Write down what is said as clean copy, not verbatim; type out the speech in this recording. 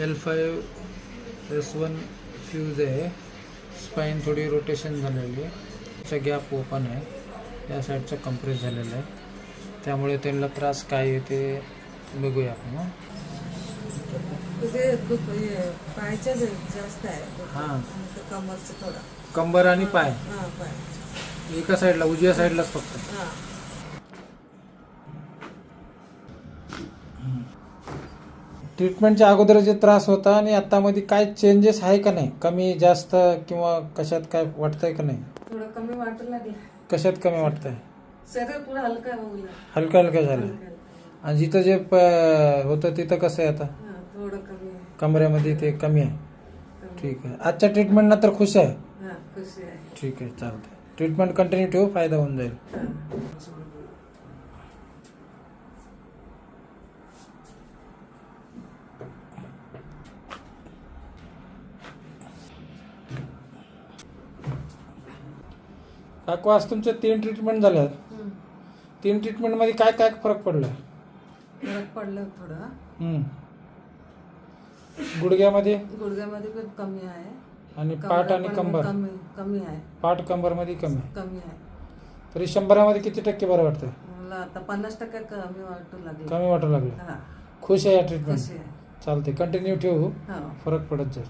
L5S1 fuse आहे. Spine थोडी rotation झालेली आहे. त्याचा गॅप ओपन आहे. या साईडचा कंप्रेस झालेला आहे. त्यामुळे त्यांना त्रास काय आहे ते बघूया आपण. पायच्या जास्त आहे. हां, कमरचं थोडा. कंबर आणि पाय पाय एका साईडला, उजव्या साईडलाच फक्त. ट्रीटमेंटच्या अगोदर जे त्रास होता आणि आतामध्ये काय चेंजेस आहे का नाही? कमी जास्त किंवा कशात काय वाटतंय का नाही? थोडं कमी वाटायला लागलं. कशात कमी वाटतंय? शरीर पुढे हलका होईल. हलका हलका झालं. आणि जिथं जे होतं तिथं कसं आहे आता? थोडं कमी आहे. कमरेमध्ये ते कमी आहे. ठीक आहे. आजच्या ट्रीटमेंट नंतर खुश आहे? खुशी आहे. ठीक आहे, चालतंय. ट्रीटमेंट कंटिन्यू ठेवू, फायदा होऊन जाईल. काकू, आज तुमचे 3 ट्रीटमेंट झाल्यात. 3 ट्रीटमेंटमध्ये काय काय फरक पडला? फरक पडलं थोडं. गुडघ्यामध्ये गुडघ्यामध्ये पण कमी आहे. आणि पाठ आणि कंबर? कमी आहे. पाठ कंबरमध्ये कमी आहे. तरी 100 किती टक्के बरं वाटतं? मला आता 50% कमी वाटू लागले. कमी वाटू लागलं. खुश आहे या ट्रीटमेंट? खुशी आहे. चालते, कंटिन्यू ठेवू, फरक पडत जाईल.